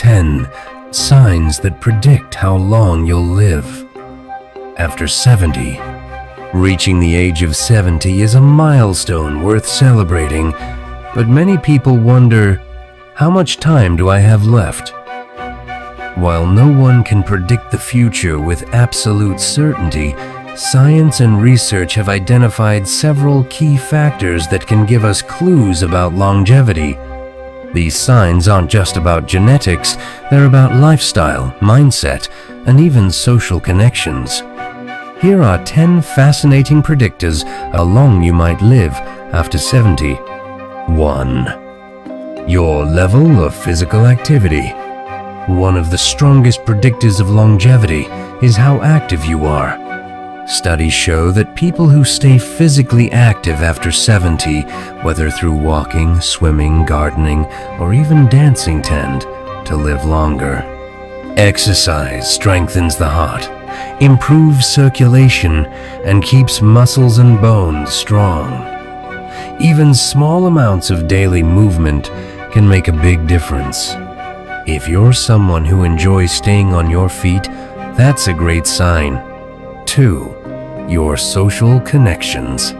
10 signs that predict how long you'll live. After 70. Reaching the age of 70 is a milestone worth celebrating, but many people wonder, how much time do I have left? While no one can predict the future with absolute certainty, science and research have identified several key factors that can give us clues about longevity. These signs aren't just about genetics, they're about lifestyle, mindset, and even social connections. Here are 10 fascinating predictors how long you might live after 70. 1. Your level of physical activity. One of the strongest predictors of longevity is how active you are. Studies show that people who stay physically active after 70, whether through walking, swimming, gardening, or even dancing, tend to live longer. Exercise strengthens the heart, improves circulation, and keeps muscles and bones strong. Even small amounts of daily movement can make a big difference. If you're someone who enjoys staying on your feet, that's a great sign. 2. Your social connections.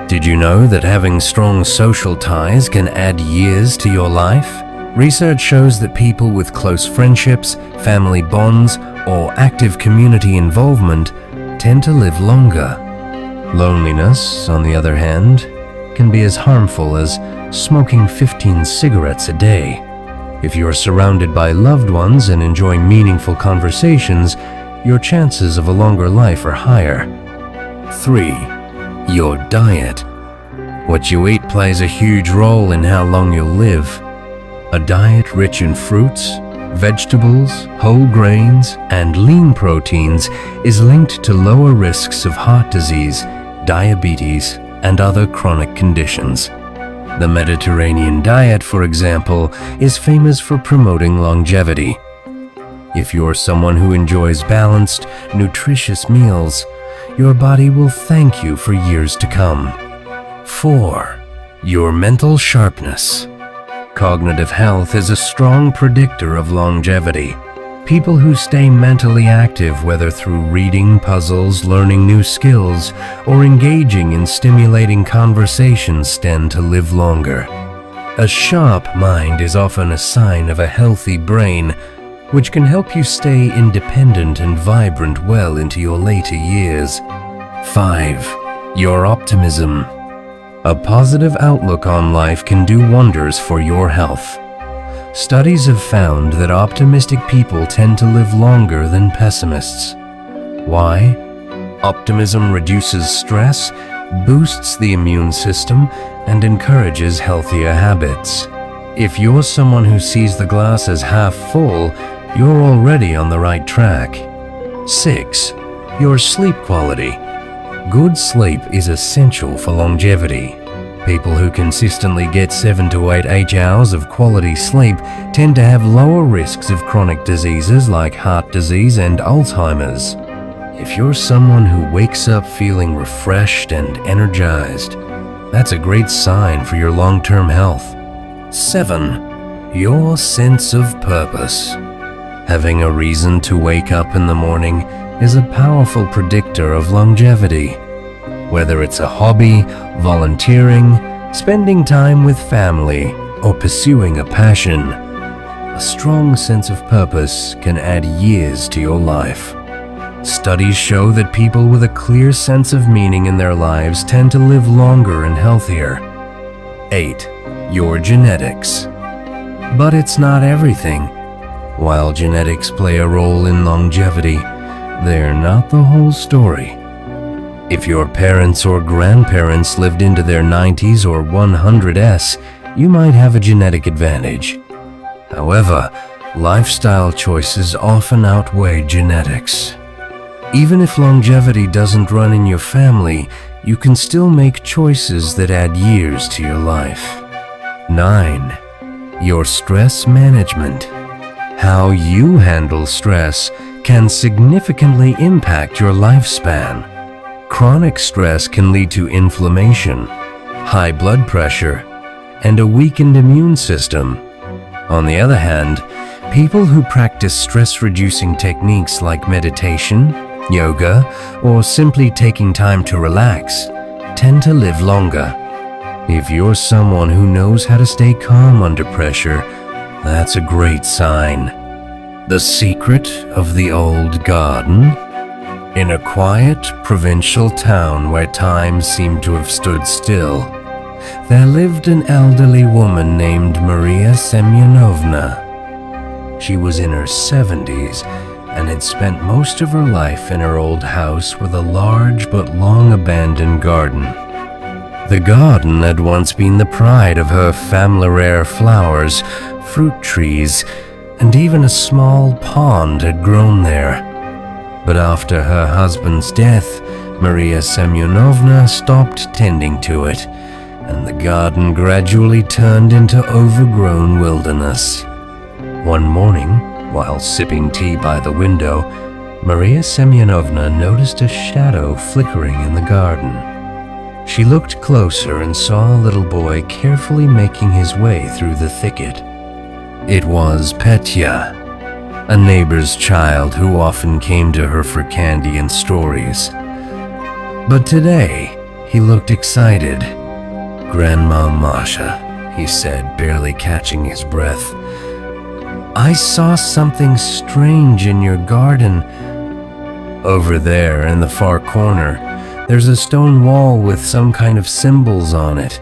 Did you know that having strong social ties can add years to your life? Research shows that people with close friendships, family bonds, or active community involvement tend to live longer. Loneliness, on the other hand, can be as harmful as smoking 15 cigarettes a day. If you're surrounded by loved ones and enjoy meaningful conversations, your chances of a longer life are higher. 3. Your diet. What you eat plays a huge role in how long you'll live. A diet rich in fruits, vegetables, whole grains, and lean proteins is linked to lower risks of heart disease, diabetes, and other chronic conditions. The Mediterranean diet, for example, is famous for promoting longevity. If you're someone who enjoys balanced, nutritious meals, your body will thank you for years to come. 4. Your mental sharpness. Cognitive health is a strong predictor of longevity. People who stay mentally active, whether through reading, puzzles, learning new skills, or engaging in stimulating conversations, tend to live longer. A sharp mind is often a sign of a healthy brain, which can help you stay independent and vibrant well into your later years. 5. Your optimism. A positive outlook on life can do wonders for your health. Studies have found that optimistic people tend to live longer than pessimists. Why? Optimism reduces stress, boosts the immune system, and encourages healthier habits. If you're someone who sees the glass as half full, you're already on the right track. 6. Your sleep quality. Good sleep is essential for longevity. People who consistently get 7 to 8 hours of quality sleep tend to have lower risks of chronic diseases like heart disease and Alzheimer's. If you're someone who wakes up feeling refreshed and energized, that's a great sign for your long-term health. 7. Your sense of purpose. Having a reason to wake up in the morning is a powerful predictor of longevity. Whether it's a hobby, volunteering, spending time with family, or pursuing a passion, a strong sense of purpose can add years to your life. Studies show that people with a clear sense of meaning in their lives tend to live longer and healthier. 8. Your genetics. But it's not everything. While genetics play a role in longevity, they're not the whole story. If your parents or grandparents lived into their 90s or 100s, you might have a genetic advantage. However, lifestyle choices often outweigh genetics. Even if longevity doesn't run in your family, you can still make choices that add years to your life. 9. Your stress management. How you handle stress can significantly impact your lifespan. Chronic stress can lead to inflammation, high blood pressure, and a weakened immune system. On the other hand, People who practice stress-reducing techniques like meditation, yoga, or simply taking time to relax tend to live longer. If you're someone who knows how to stay calm under pressure, that's a great sign. The secret of the old garden? In a quiet, provincial town where time seemed to have stood still, there lived an elderly woman named Maria Semyonovna. She was in her 70s and had spent most of her life in her old house with a large but long-abandoned garden. The garden had once been the pride of her family. Rare flowers, fruit trees, and even a small pond had grown there. But after her husband's death, Maria Semyonovna stopped tending to it, and the garden gradually turned into overgrown wilderness. One morning, while sipping tea by the window, Maria Semyonovna noticed a shadow flickering in the garden. She looked closer and saw a little boy carefully making his way through the thicket. It was Petya, a neighbor's child who often came to her for candy and stories. But today, he looked excited. "Grandma Masha," he said, barely catching his breath, "I saw something strange in your garden. Over there in the far corner, there's a stone wall with some kind of symbols on it.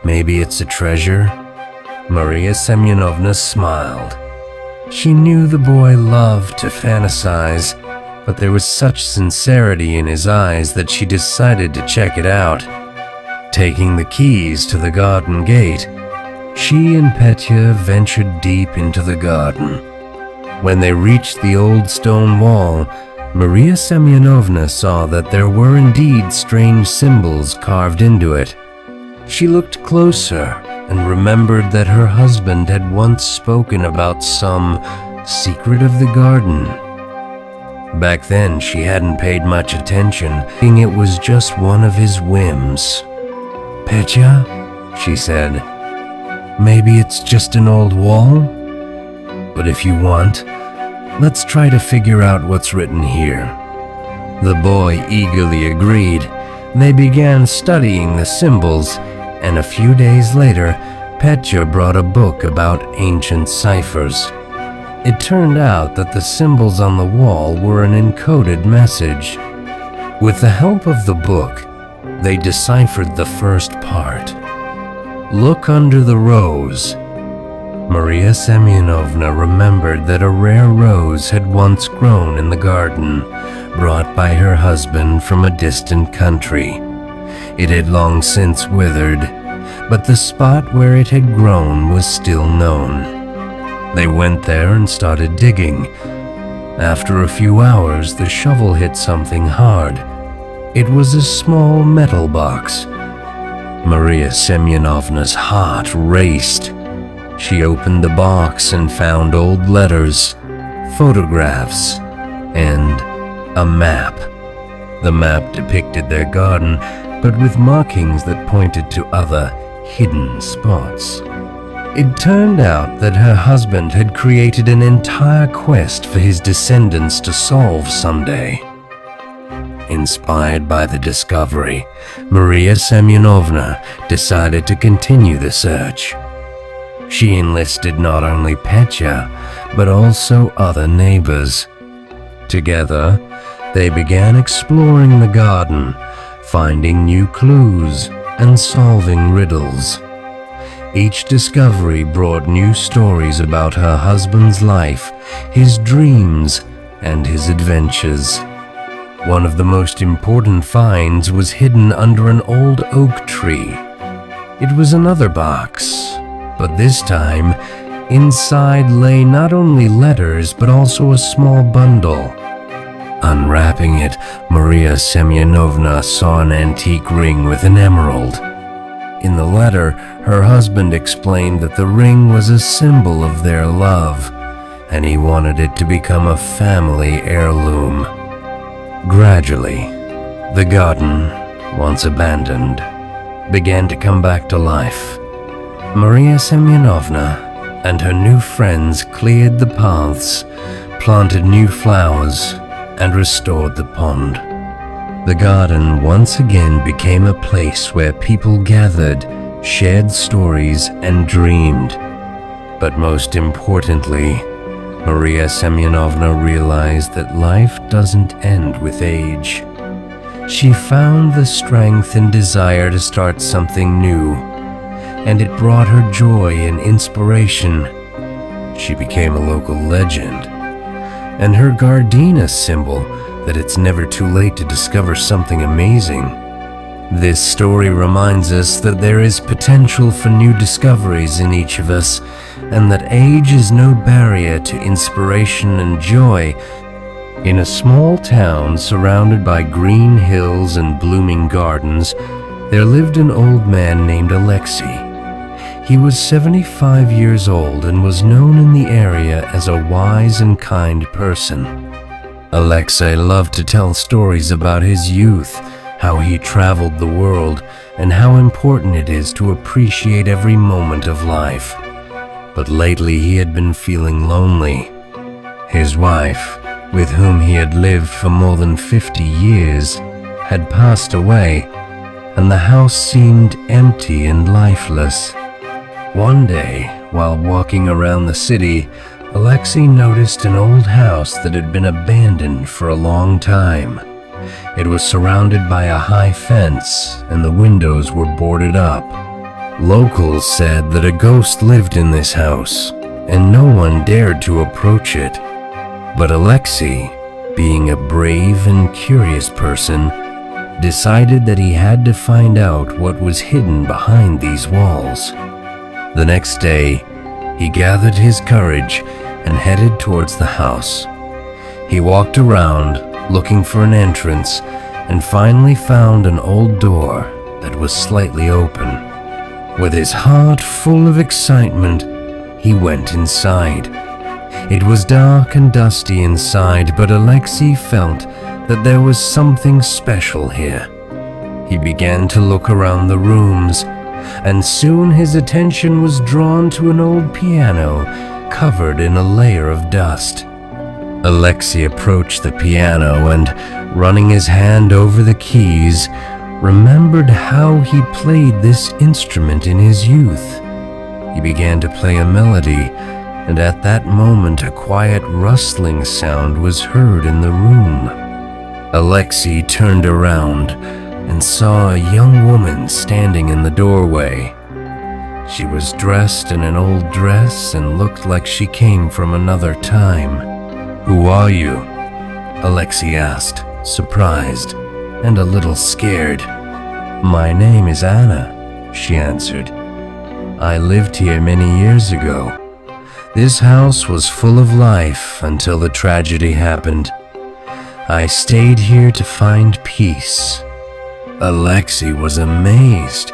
Maybe it's a treasure?" Maria Semyonovna smiled. She knew the boy loved to fantasize, but there was such sincerity in his eyes that she decided to check it out. Taking the keys to the garden gate, she and Petya ventured deep into the garden. When they reached the old stone wall, Maria Semyonovna saw that there were indeed strange symbols carved into it. She looked closer and remembered that her husband had once spoken about some secret of the garden. Back then, she hadn't paid much attention, thinking it was just one of his whims. "Petya," she said, "maybe it's just an old wall? But if you want, let's try to figure out what's written here." The boy eagerly agreed. They began studying the symbols, and a few days later, Petya brought a book about ancient ciphers. It turned out that the symbols on the wall were an encoded message. With the help of the book, they deciphered the first part. "Look under the rose." Maria Semyonovna remembered that a rare rose had once grown in the garden, brought by her husband from a distant country. It had long since withered, but the spot where it had grown was still known. They went there and started digging. After a few hours, the shovel hit something hard. It was a small metal box. Maria Semyonovna's heart raced. She opened the box and found old letters, photographs, and a map. The map depicted their garden, but with markings that pointed to other hidden spots. It turned out that her husband had created an entire quest for his descendants to solve someday. Inspired by the discovery, Maria Semyonovna decided to continue the search. She enlisted not only Petya, but also other neighbors. Together, they began exploring the garden, finding new clues and solving riddles. Each discovery brought new stories about her husband's life, his dreams, and his adventures. One of the most important finds was hidden under an old oak tree. It was another box, but this time, inside lay not only letters but also a small bundle. Unwrapping it, Maria Semyonovna saw an antique ring with an emerald. In the letter, her husband explained that the ring was a symbol of their love, and he wanted it to become a family heirloom. Gradually, the garden, once abandoned, began to come back to life. Maria Semyonovna and her new friends cleared the paths, planted new flowers, and restored the pond. The garden once again became a place where people gathered, shared stories, and dreamed. But most importantly, Maria Semyonovna realized that life doesn't end with age. She found the strength and desire to start something new, and it brought her joy and inspiration. She became a local legend, and her gardenia symbol that it's never too late to discover something amazing. This story reminds us that there is potential for new discoveries in each of us, and that age is no barrier to inspiration and joy. In a small town surrounded by green hills and blooming gardens, there lived an old man named Alexei. He was 75 years old and was known in the area as a wise and kind person. Alexei loved to tell stories about his youth, how he traveled the world, and how important it is to appreciate every moment of life. But lately he had been feeling lonely. His wife, with whom he had lived for more than 50 years, had passed away, and the house seemed empty and lifeless. One day, while walking around the city, Alexei noticed an old house that had been abandoned for a long time. It was surrounded by a high fence, and the windows were boarded up. Locals said that a ghost lived in this house, and no one dared to approach it. But Alexei, being a brave and curious person, decided that he had to find out what was hidden behind these walls. The next day, he gathered his courage and headed towards the house. He walked around, looking for an entrance, and finally found an old door that was slightly open. With his heart full of excitement, he went inside. It was dark and dusty inside, but Alexei felt that there was something special here. He began to look around the rooms, and soon his attention was drawn to an old piano covered in a layer of dust. Alexei approached the piano and, running his hand over the keys, remembered how he played this instrument in his youth. He began to play a melody, and at that moment a quiet rustling sound was heard in the room. Alexei turned around and saw a young woman standing in the doorway. She was dressed in an old dress and looked like she came from another time. "Who are you?" Alexei asked, surprised and a little scared. "My name is Anna," she answered. "I lived here many years ago. This house was full of life until the tragedy happened. I stayed here to find peace." Alexei was amazed.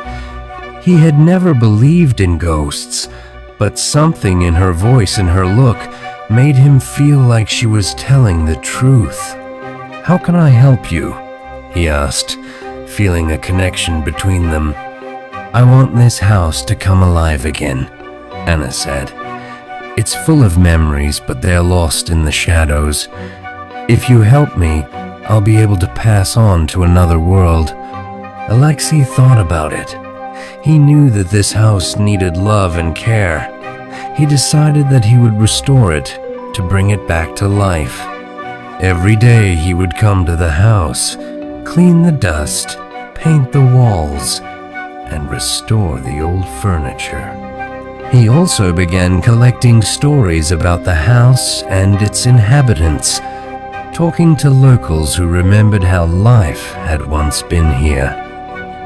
He had never believed in ghosts, but something in her voice and her look made him feel like she was telling the truth. "How can I help you?" he asked, feeling a connection between them. "I want this house to come alive again," Anna said. "It's full of memories, but they're lost in the shadows. If you help me, I'll be able to pass on to another world." Alexei thought about it. He knew that this house needed love and care. He decided that he would restore it to bring it back to life. Every day he would come to the house, clean the dust, paint the walls, and restore the old furniture. He also began collecting stories about the house and its inhabitants, talking to locals who remembered how life had once been here.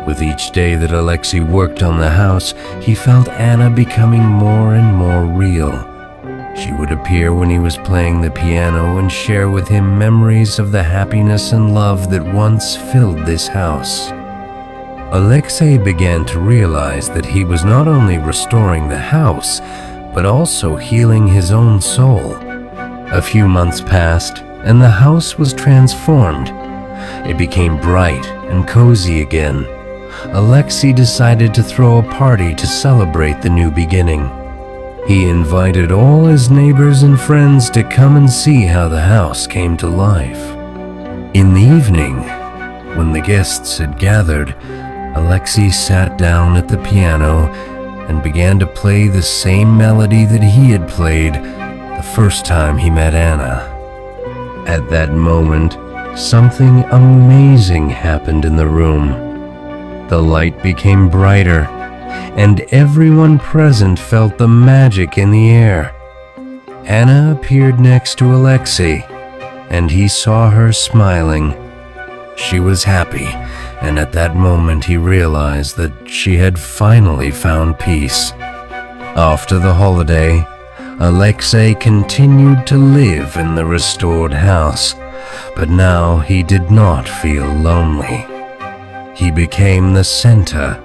With each day that Alexei worked on the house, he felt Anna becoming more and more real. She would appear when he was playing the piano and share with him memories of the happiness and love that once filled this house. Alexei began to realize that he was not only restoring the house, but also healing his own soul. A few months passed, and the house was transformed. It became bright and cozy again. Alexei decided to throw a party to celebrate the new beginning. He invited all his neighbors and friends to come and see how the house came to life. In the evening, when the guests had gathered, Alexei sat down at the piano and began to play the same melody that he had played the first time he met Anna. At that moment, something amazing happened in the room. The light became brighter, and everyone present felt the magic in the air. Anna appeared next to Alexei, and he saw her smiling. She was happy, and at that moment he realized that she had finally found peace. After the holiday, Alexei continued to live in the restored house, but now he did not feel lonely. He became the center